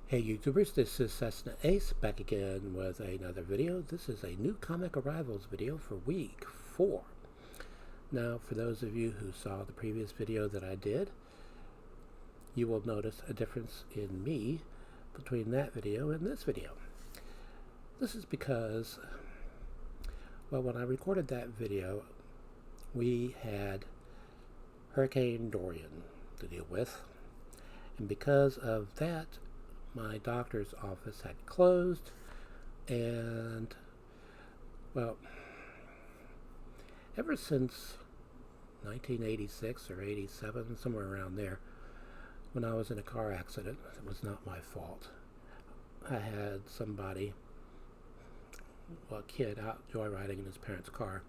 Hey YouTubers, this is cessnaace back again with another video. This is a new comic arrivals video for week 4. Now, for those of you who saw the previous video that I did, you will notice a difference in me between that video and this video. This is because, well, when I recorded that video, we had Hurricane Dorian to deal with, and because of that, my doctor's office had closed, and, well, ever since 1986 or 87, somewhere around there, when I was in a car accident, it was not my fault. I had somebody, well, a kid out joyriding in his parents' car.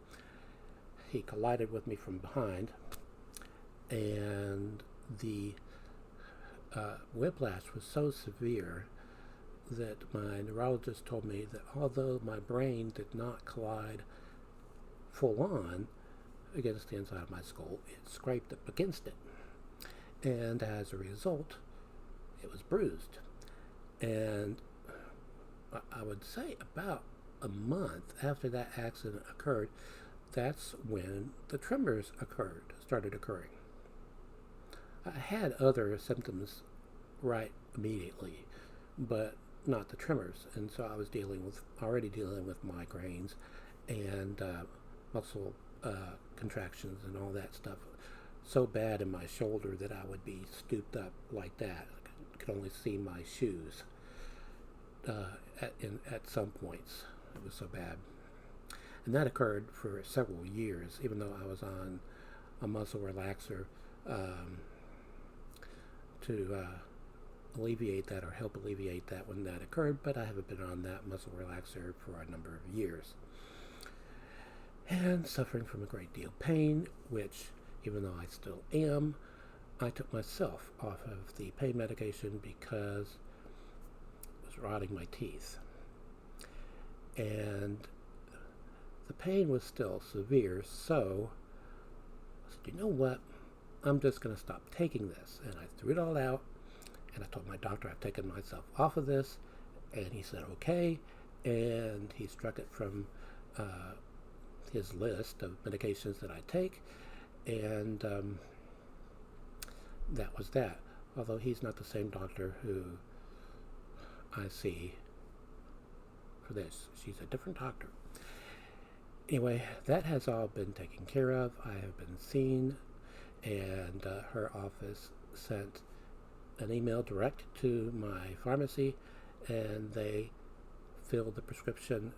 He collided with me from behind, and the whiplash was so severe that my neurologist told me that although my brain did not collide full on against the inside of my skull, it scraped up against it, and as a result it was bruised. And I would say about a month after that accident occurred, that's when the tremors started occurring. I had other symptoms right immediately, but not the tremors, and so I was already dealing with migraines and muscle contractions and all that stuff so bad in my shoulder that I would be stooped up like that. I could only see my shoes at some points. It was so bad. And that occurred for several years, even though I was on a muscle relaxer to alleviate that or help alleviate that when that occurred, but I haven't been on that muscle relaxer for a number of years. And suffering from a great deal of pain, which, even though I still am, I took myself off of the pain medication because it was rotting my teeth. And the pain was still severe, so I said, you know what? I'm just going to stop taking this. And I threw it all out, and I told my doctor I've taken myself off of this, and he said okay, and he struck it from his list of medications that I take, and that was that. Although he's not the same doctor who I see for this. She's a different doctor. Anyway, that has all been taken care of. I have been seen, and her office sent an email direct to my pharmacy, and they filled the prescription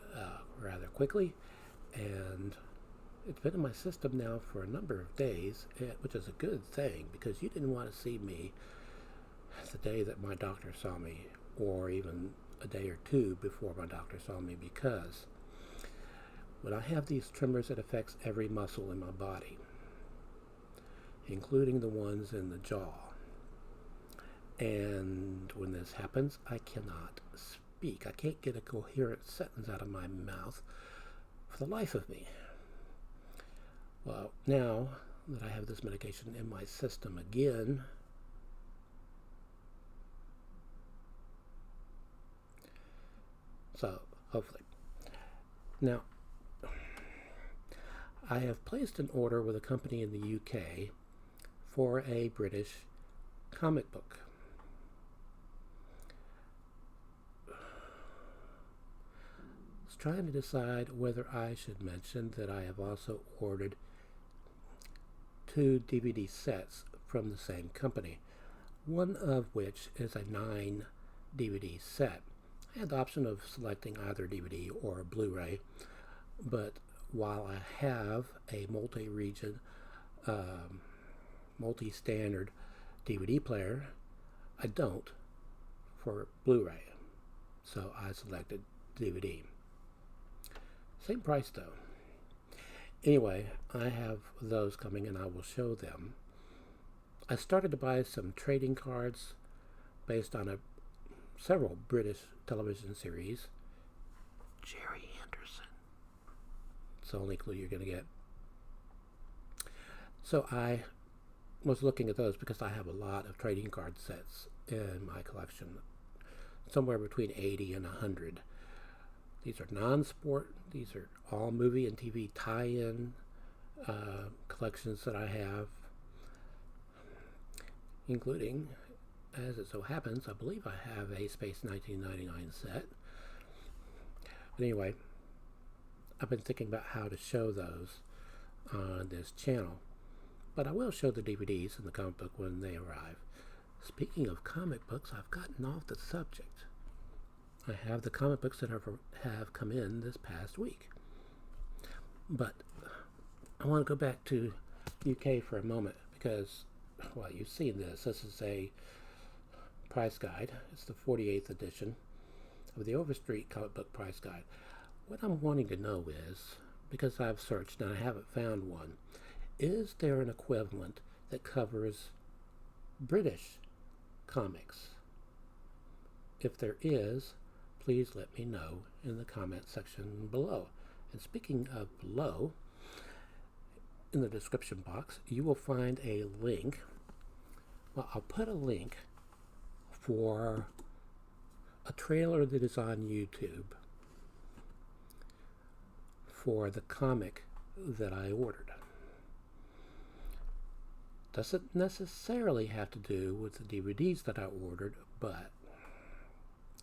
rather quickly, and it's been in my system now for a number of days, which is a good thing, because you didn't want to see me the day that my doctor saw me, or even a day or two before my doctor saw me, because when I have these tremors, it affects every muscle in my body, including the ones in the jaw. And when this happens, I cannot speak. I can't get a coherent sentence out of my mouth for the life of me. Well, now that I have this medication in my system again, so hopefully. Now, I have placed an order with a company in the UK for a British comic book. I was trying to decide whether I should mention that I have also ordered 2 DVD sets from the same company, one of which is a 9 DVD set. I had the option of selecting either DVD or Blu-ray, but while I have a multi-region, multi-standard DVD player, I don't for Blu-ray, so I selected DVD. Same price though. Anyway, I have those coming and I will show them. I started to buy some trading cards based on several British television series. Jerry Anderson. It's the only clue you're going to get. So I was looking at those because I have a lot of trading card sets in my collection, somewhere between 80 and 100. These are non-sport. These are all movie and TV tie-in collections that I have, including, as it so happens, I believe I have a Space 1999 set. But anyway, I've been thinking about how to show those on this channel. But I will show the DVDs and the comic book when they arrive. Speaking of comic books, I've gotten off the subject. I have the comic books that have come in this past week. But I want to go back to UK for a moment because, well, you've seen this. This is a price guide. It's the 48th edition of the Overstreet comic book price guide. What I'm wanting to know is, because I've searched and I haven't found one, is there an equivalent that covers British comics? If there is, please let me know in the comment section below. And speaking of below, in the description box, you will find a link. Well, I'll put a link for a trailer that is on YouTube for the comic that I ordered. Doesn't necessarily have to do with the DVDs that I ordered, but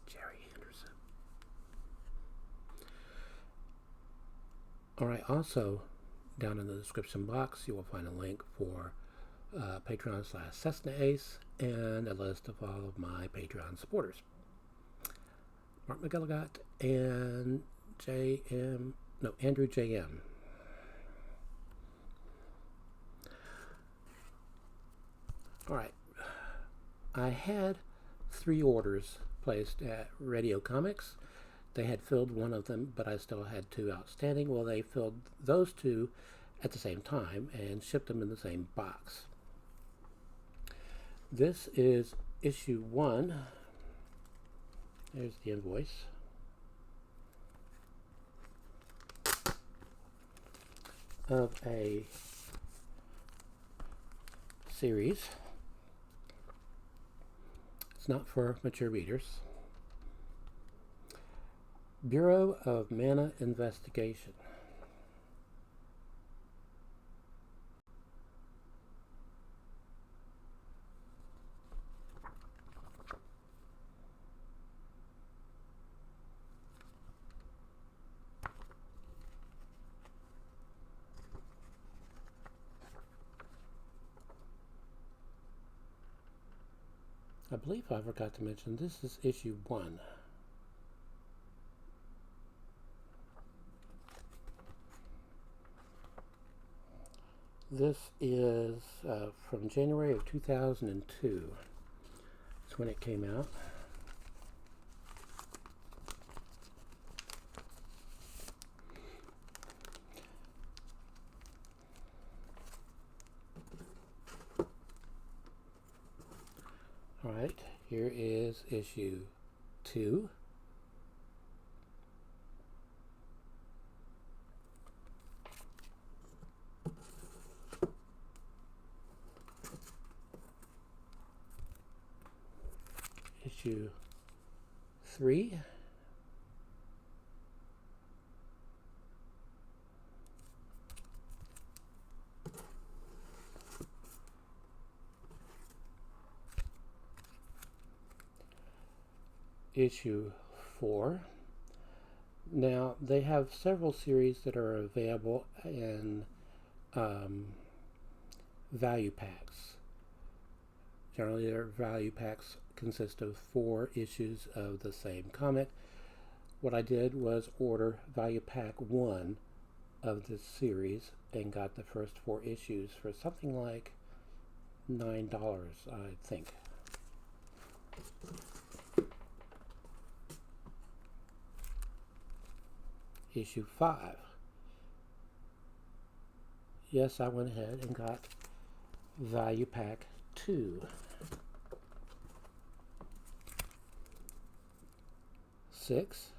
Jerry Anderson. Alright, also down in the description box you will find a link for Patreon/cessnaace and a list of all of my Patreon supporters. Mark McElligott and Andrew J.M. Alright, I had 3 orders placed at Radio Comix. They had filled one of them, but I still had 2 outstanding. Well, they filled those 2 at the same time and shipped them in the same box. This is issue 1. There's the invoice. Of a series. It's not for mature readers. Bureau of Mana Investigation. I believe I forgot to mention this is issue 1. This is from January of 2002. That's when it came out. Alright, here is issue 2. Issue 3. Issue 4. Now, they have several series that are available in value packs. Generally, their value packs consist of 4 issues of the same comic. What I did was order value pack 1 of this series and got the first 4 issues for something like $9, I think. Issue 5. Yes, I went ahead and got value pack 2. 6.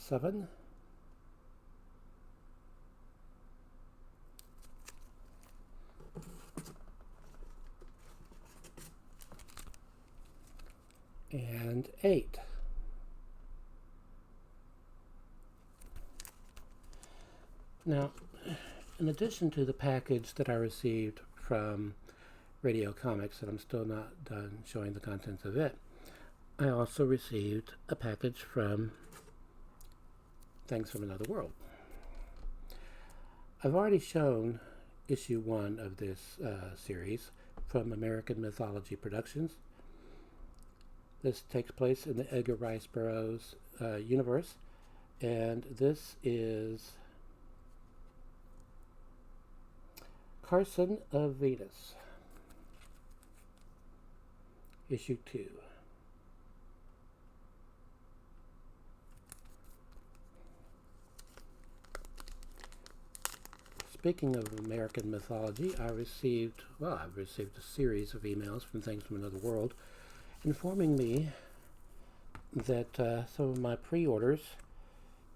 7. And 8. Now, in addition to the package that I received from Radio Comix, and I'm still not done showing the contents of it, I also received a package from Things from Another World. I've already shown issue 1 of this series from American Mythology Productions. This takes place in the Edgar Rice Burroughs universe, and this is Carson of Venus, issue 2. Speaking of American mythology, I've received a series of emails from Things from Another World informing me that some of my pre-orders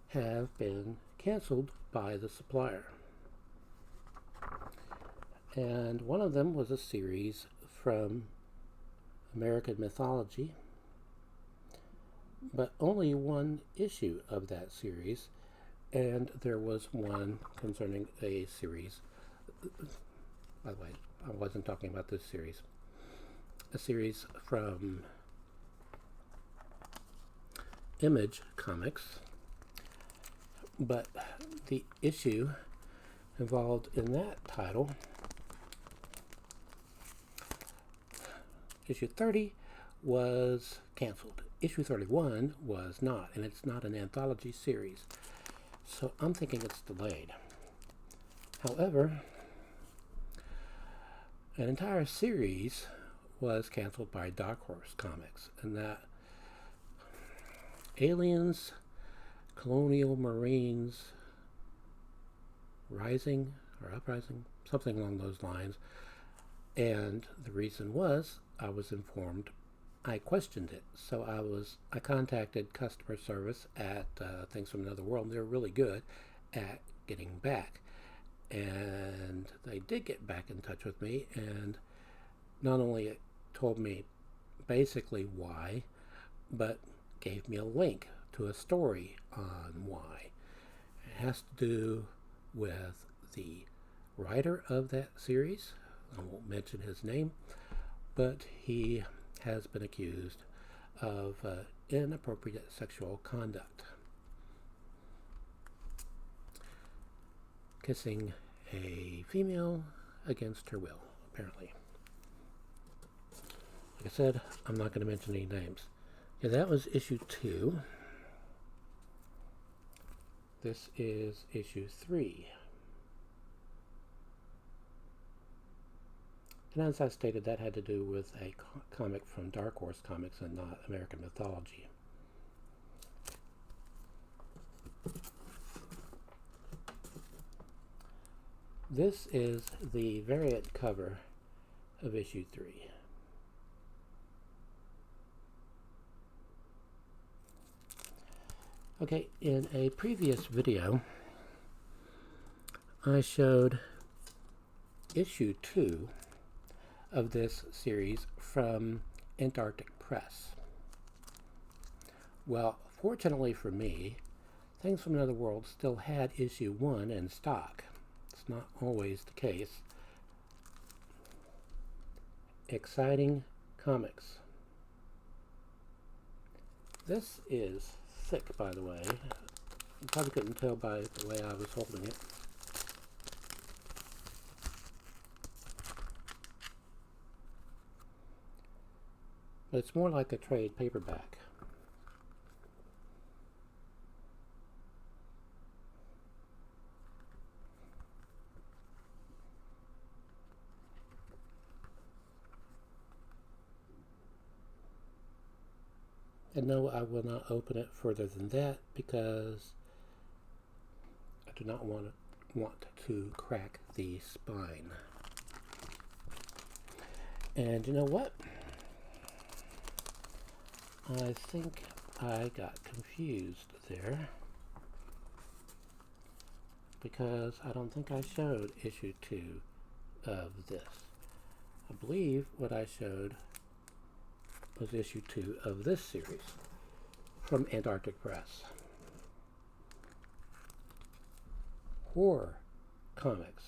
have been canceled by the supplier. And one of them was a series from American Mythology, but only one issue of that series, and there was one concerning a series. By the way, I wasn't talking about this series. A series from Image Comics, but the issue involved in that title, issue 30, was canceled. Issue 31 was not, and it's not an anthology series, so I'm thinking it's delayed. However, an entire series was canceled by Dark Horse Comics, and that aliens, colonial marines, rising or uprising, something along those lines. And the reason was, I was informed, I questioned it. So I contacted customer service at Things from Another World. They're really good at getting back. And they did get back in touch with me, and not only it told me basically why, but gave me a link to a story on why. It has to do with the writer of that series. I won't mention his name, but he has been accused of inappropriate sexual conduct. Kissing a female against her will, apparently. Like I said, I'm not going to mention any names. Yeah, that was issue 2. This is issue 3. And as I stated, that had to do with a comic from Dark Horse Comics and not American Mythology. This is the variant cover of issue 3. Okay, in a previous video, I showed issue 2 of this series from Antarctic Press. Well, fortunately for me, Things from Another World still had issue 1 in stock. It's not always the case. Exciting Comics. This is thick, by the way. You probably couldn't tell by the way I was holding it. But it's more like a trade paperback. And no, I will not open it further than that because I do not want to crack the spine. And you know what? I think I got confused there. because I don't think I showed issue 2 of this. I believe what I showed was issue 2 of this series from Antarctic Press. Horror Comics.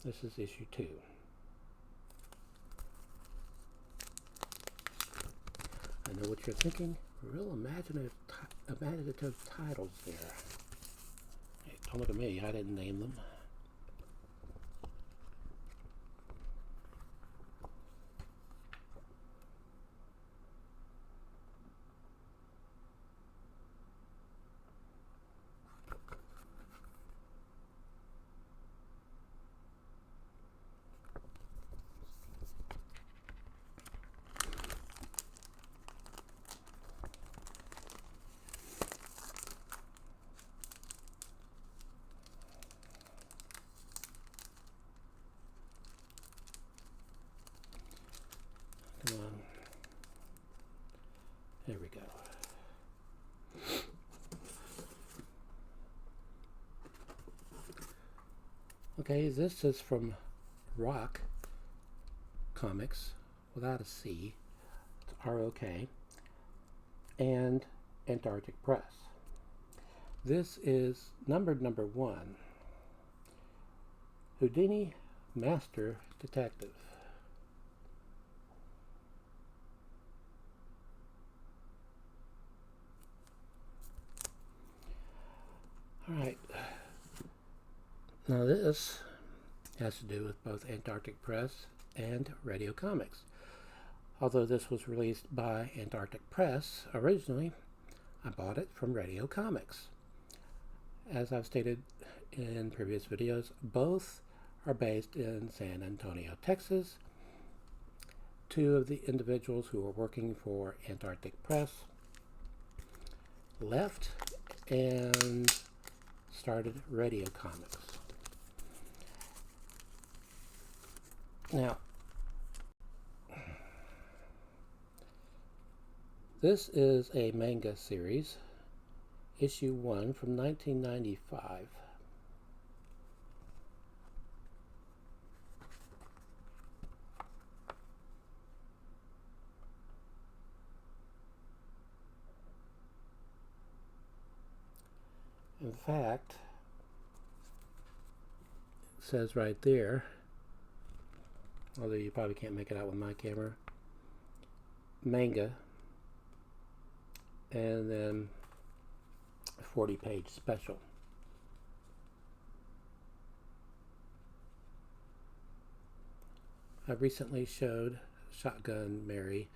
This is issue 2. I know what you're thinking. Real imaginative titles there. Hey, don't look at me. I didn't name them. Come on. There we go. Okay, this is from Rock Comics, without a C. It's R-O-K. And Antarctic Press. This is numbered number 1. Houdini Master Detective. Alright, now this has to do with both Antarctic Press and Radio Comix. Although this was released by Antarctic Press originally, I bought it from Radio Comix. As I've stated in previous videos, both are based in San Antonio, Texas. Two of the individuals who were working for Antarctic Press left and started Radio Comix. Now, this is a manga series, issue 1 from 1995. In fact, it says right there, although you probably can't make it out with my camera, manga, and then a 40-page special. I recently showed Shotgun Mary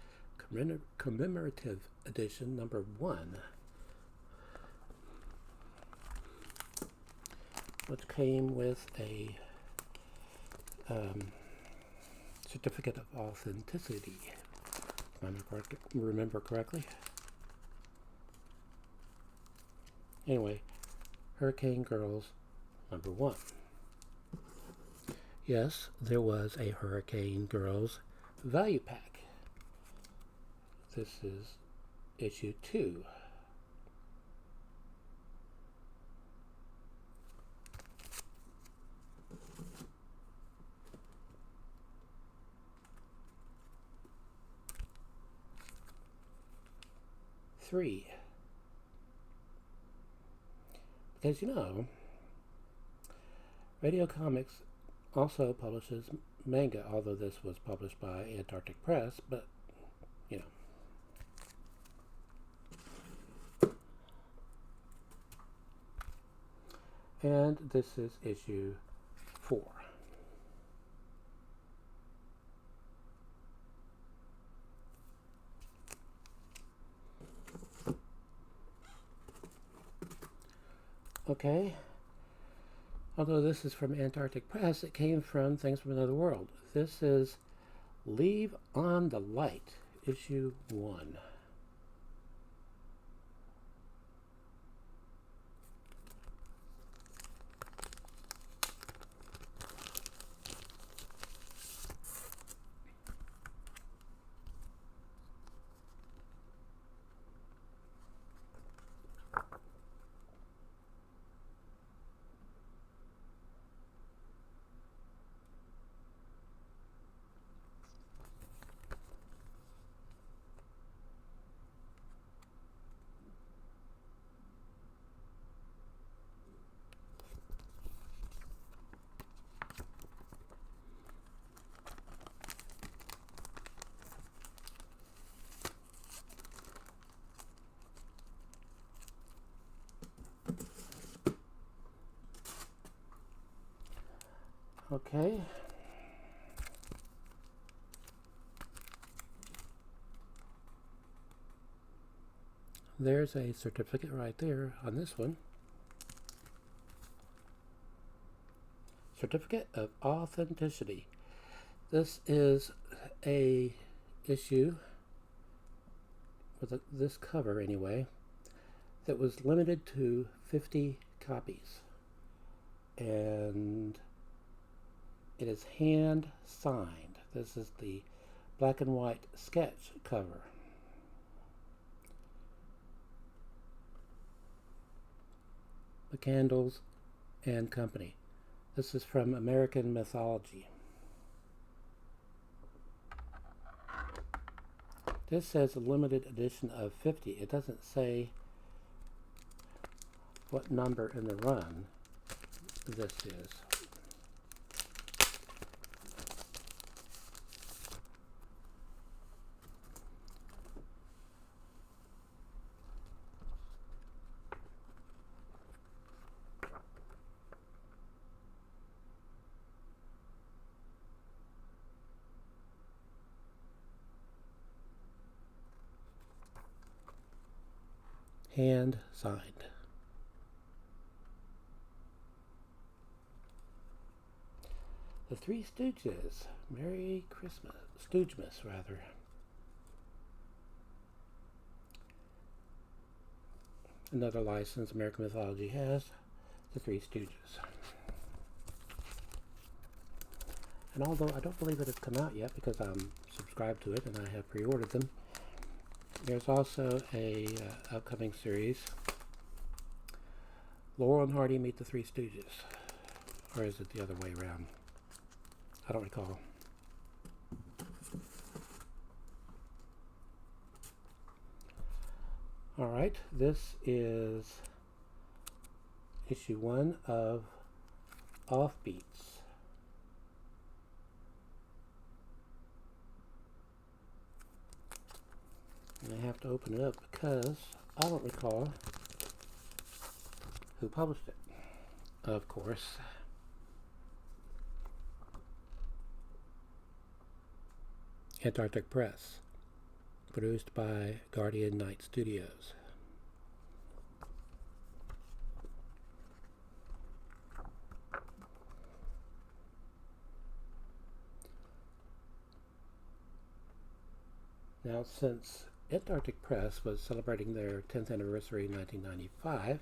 commemorative edition number 1, which came with a certificate of authenticity, if I remember correctly. Anyway, Hurricane Girls number 1. Yes, there was a Hurricane Girls value pack. This is issue 2. Because you know, Radio Comix also publishes manga, although this was published by Antarctic Press, but you know. And this is issue 4. Okay, although this is from Antarctic Press, it came from Things from Another World. This is Leave on the Light, issue 1. Okay. There's a certificate right there on this one. Certificate of Authenticity. This is a issue, with this cover anyway, that was limited to 50 copies. And it is hand signed. This is the black and white sketch cover. The Candles and Company. This is from American Mythology. This says a limited edition of 50. It doesn't say what number in the run this is. Hand signed. The Three Stooges. Merry Christmas. Stoogemas, rather. Another license American Mythology has. The Three Stooges. And although I don't believe it has come out yet because I'm subscribed to it and I have pre-ordered them, there's also a upcoming series, Laurel and Hardy Meet the Three Stooges. Or is it the other way around? I don't recall. Alright, this is issue 1 of Offbeats. And I have to open it up because I don't recall who published it. Of course. Antarctic Press. Produced by Guardian Night Studios. Now, since Antarctic Press was celebrating their 10th anniversary in 1995,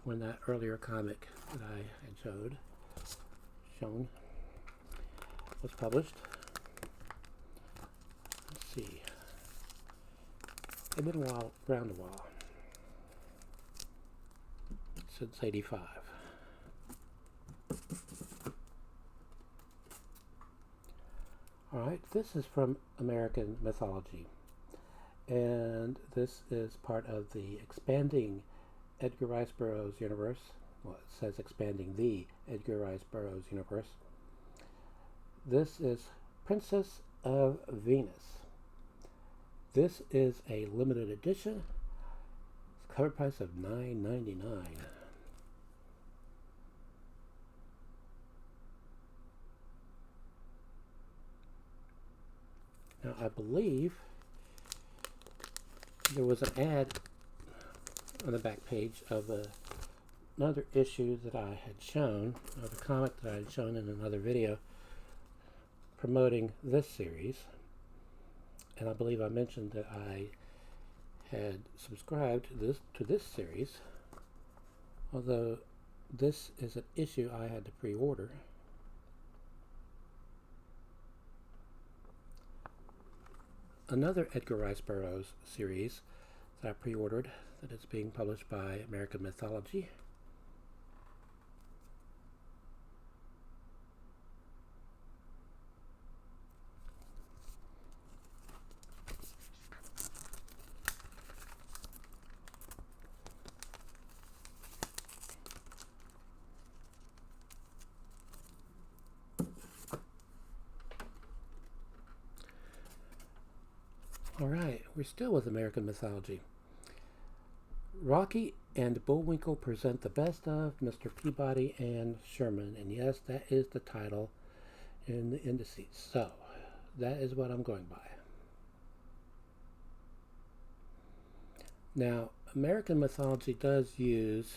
when that earlier comic that I had shown was published. Let's see. They've been around a while. Since '85. Alright, this is from American Mythology. And this is part of the expanding Edgar Rice Burroughs universe. Well, it says expanding the Edgar Rice Burroughs universe. This is Princess of Venus. This is a limited edition. It's cover price of $9.99. Now, I believe there was an ad on the back page of another issue that I had shown, or the comic that I had shown in another video, promoting this series. And I believe I mentioned that I had subscribed to this series, although this is an issue I had to pre-order. Another Edgar Rice Burroughs series that I pre-ordered, that is being published by American Mythology. Alright, we're still with American Mythology. Rocky and Bullwinkle present the best of Mr. Peabody and Sherman. And yes, that is the title in the indices. So, that is what I'm going by. Now, American Mythology does use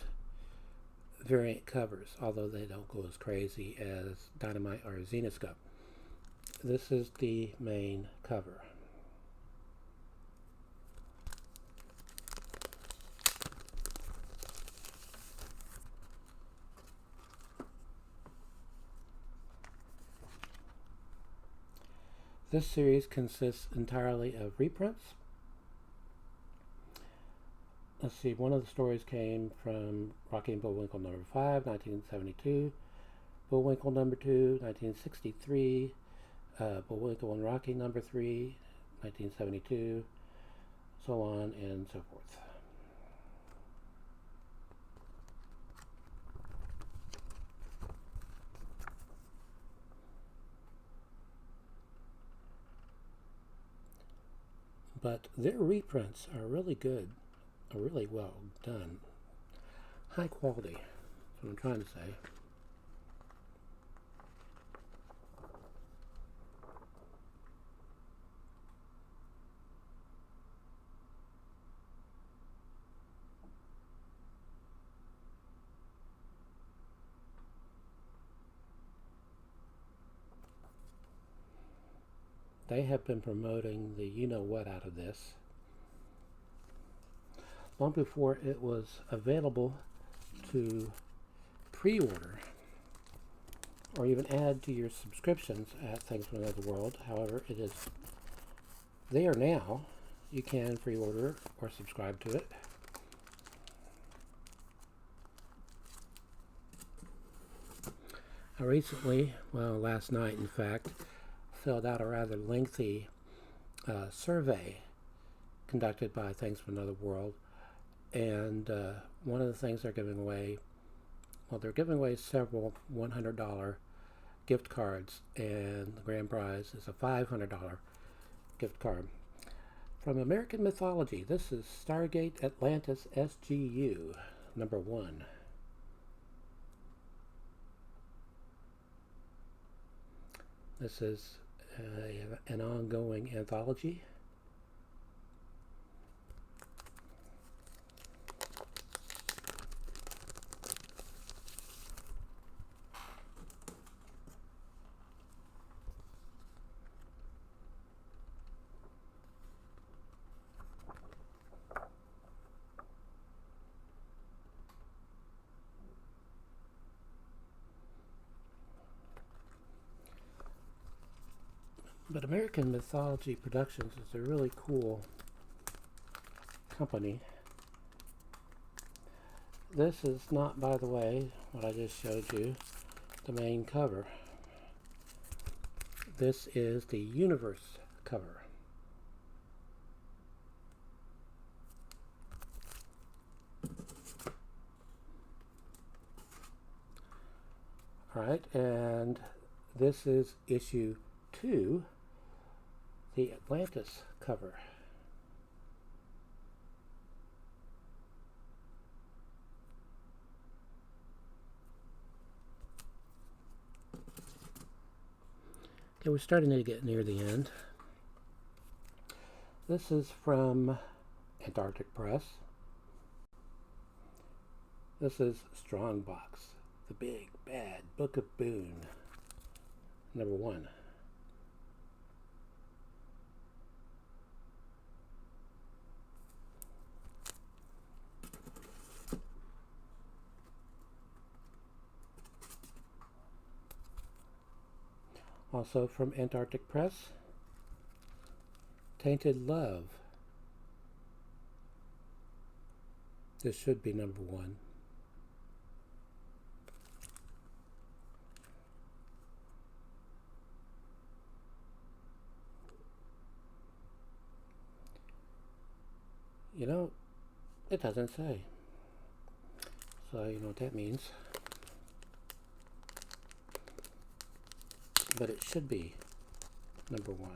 variant covers, although they don't go as crazy as Dynamite or Zenoscope. This is the main cover. This series consists entirely of reprints. Let's see, one of the stories came from Rocky and Bullwinkle number 5, 1972, Bullwinkle number 2, 1963, Bullwinkle and Rocky number 3, 1972, so on and so forth. But their reprints are really good, are really well done. High quality, that's what I'm trying to say. They have been promoting the you-know-what out of this long before it was available to pre-order or even add to your subscriptions at Things from Another World. However, it is there now. You can pre-order or subscribe to it. I recently, well, last night in fact, filled out a rather lengthy survey conducted by Things from Another World, and one of the things they're giving away, well, they're giving away several $100 gift cards, and the grand prize is a $500 gift card. From American Mythology, this is Stargate Atlantis SGU number 1. This is an ongoing anthology. But American Mythology Productions is a really cool company. This is not, by the way, what I just showed you, the main cover. This is the Universe cover. Alright, and this is issue 2. The Atlantis cover. Okay, we're starting to get near the end. This is from Antarctic Press. This is Strongbox, the Big Bad Book of Boone, number 1. Also from Antarctic Press, Tainted Love. This should be number 1. You know, it doesn't say. So you know what that means. But it should be number 1.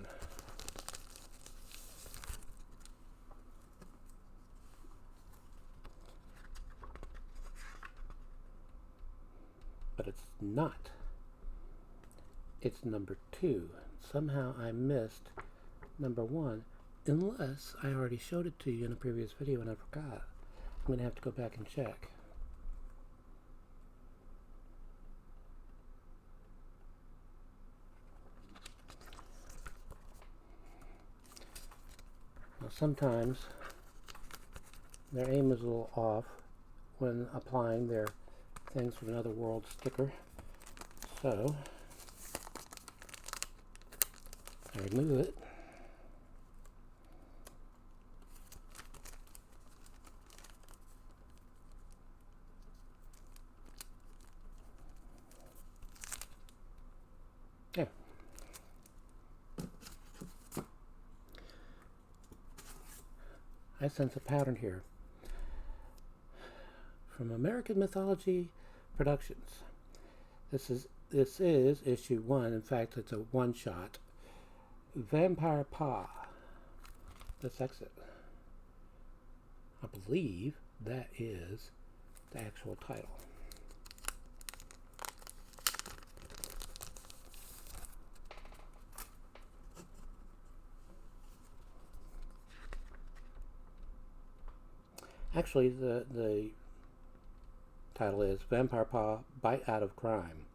it's not. It's number 2. Somehow I missed number 1, unless I already showed it to you in a previous video and I forgot. I'm going to have to go back and check. Now sometimes their aim is a little off when applying their Things from Another World sticker. So I remove it. Yeah. I sense a pattern here. From American Mythology Productions. This is issue 1. In fact, it's a one-shot. Vampire Pa. Let's exit. I believe that is the actual title. Actually, the title is Vampire Pa Bite Out of Crime.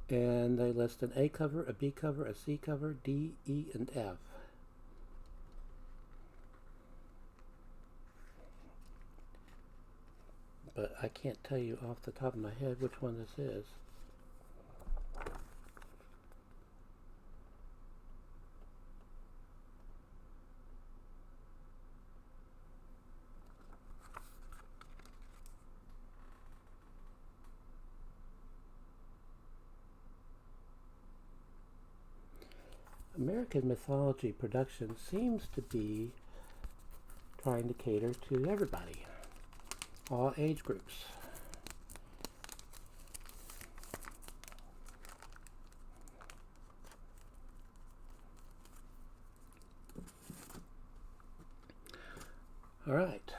And they list an A cover, a B cover, a C cover, D, E, and F. But I can't tell you off the top of my head which one this is. American Mythology Production seems to be trying to cater to everybody, all age groups. All right,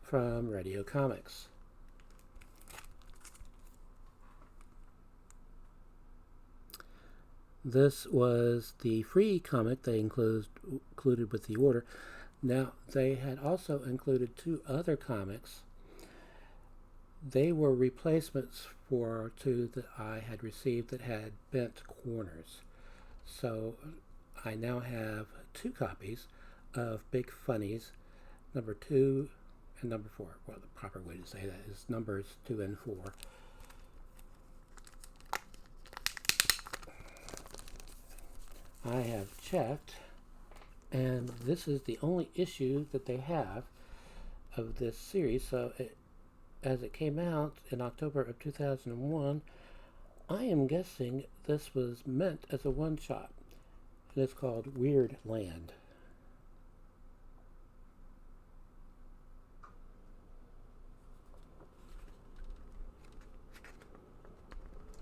from Radio Comix. This was the free comic they included with the order. Now, they had also included 2 other comics. They were replacements for 2 that I had received that had bent corners. So I now have 2 copies of Big Funnies, number 2 and number 4. Well, the proper way to say that is numbers 2 and 4. I have checked, and this is the only issue that they have of this series. So as it came out in October of 2001, I am guessing this was meant as a one-shot. And it's called Weird Land.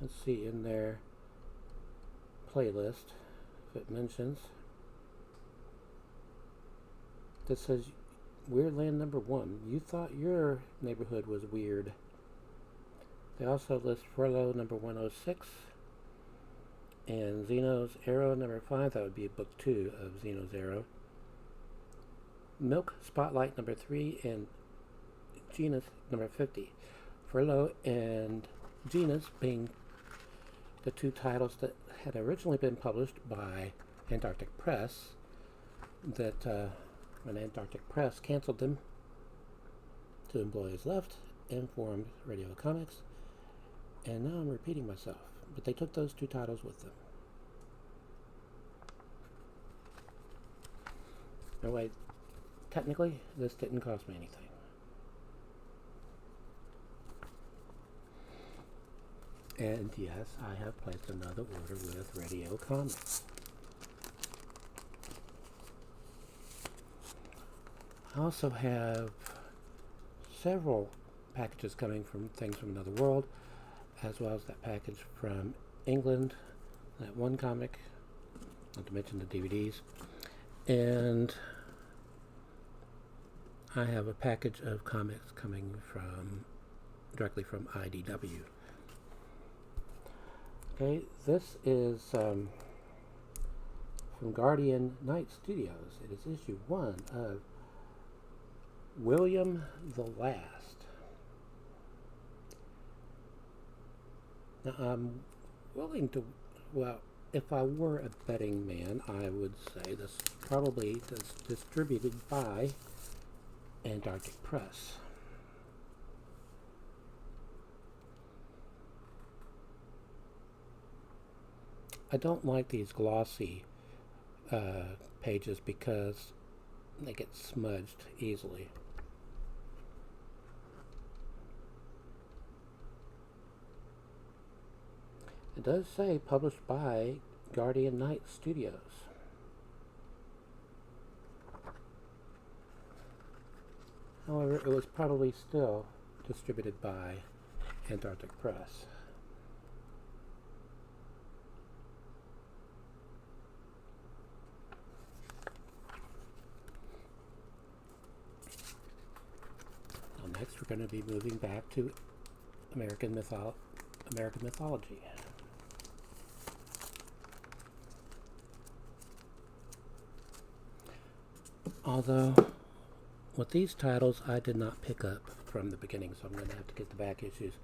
Let's see in their playlist if it mentions. This says Weird Land number 1. You thought your neighborhood was weird. They also list Furlough number 106 and Xeno's Arrow number 5. That would be book 2 of Xeno's Arrow. Milk Spotlight number 3 and Genus number 50. Furlough and Genus being the 2 titles that had originally been published by Antarctic Press, that when Antarctic Press canceled them, 2 employees left and formed Radio Comix, and now I'm repeating myself, but they took those 2 titles with them. No, wait, technically this didn't cost me anything. And yes, I have placed another order with Radio Comix. I also have several packages coming from Things from Another World, as well as that package from England, that one comic, not to mention the DVDs. And I have a package of comics coming from directly from IDW. Okay, this is from Guardian Knight Studios. It is issue 1 of William the Last. Now, I'm willing to, well, if I were a betting man, I would say this probably is distributed by Antarctic Press. I don't like these glossy pages because they get smudged easily. It does say published by Guardian Knight Studios. However, it was probably still distributed by Antarctic Press. Now next we're going to be moving back to American mythology. Although, with these titles, I did not pick up from the beginning, so I'm going to have to get the back issues.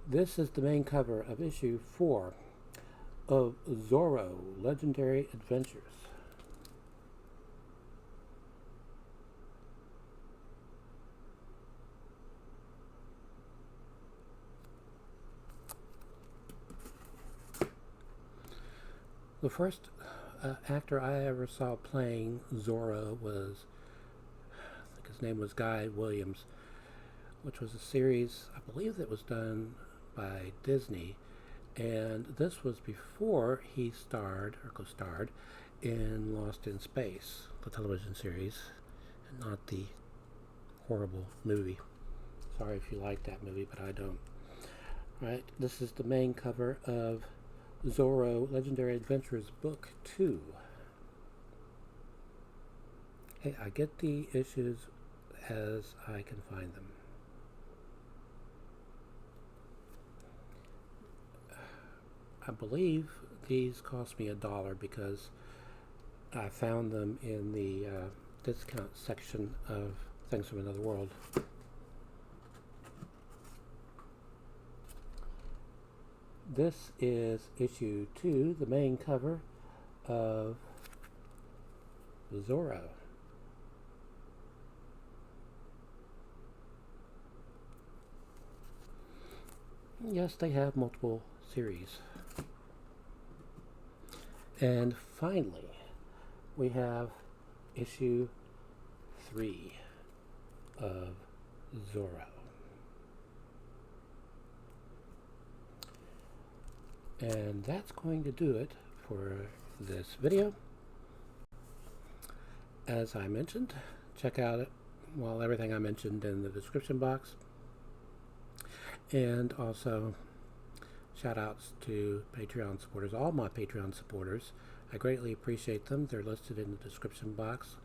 This is the main cover of issue 4 of Zorro, Legendary Adventures. The first actor I ever saw playing Zorro was, I think his name was Guy Williams, which was a series, I believe, that was done by Disney, and this was before he starred, or co-starred, in Lost in Space, the television series, and not the horrible movie. Sorry if you like that movie, but I don't. Right, this is the main cover of Zorro Legendary Adventures Book 2. Hey, I get the issues as I can find them. I believe these cost me $1 because I found them in the discount section of Things from Another World. This is issue 2, the main cover of Zorro. Yes, they have multiple series. And finally, we have issue 3 of Zorro. And that's going to do it for this video. As I mentioned, check out it, well, everything I mentioned in the description box. And also, shout outs to Patreon supporters, all my Patreon supporters. I greatly appreciate them. They're listed in the description box.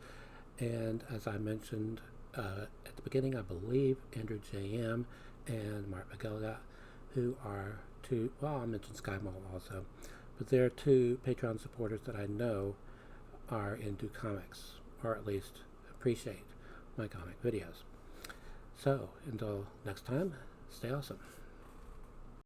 And as I mentioned at the beginning, I believe Andrew J.M. and Mark McElligott, who are two, well, I'll mention SkyMall also, but they're two Patreon supporters that I know are into comics, or at least appreciate my comic videos. So, until next time, stay awesome.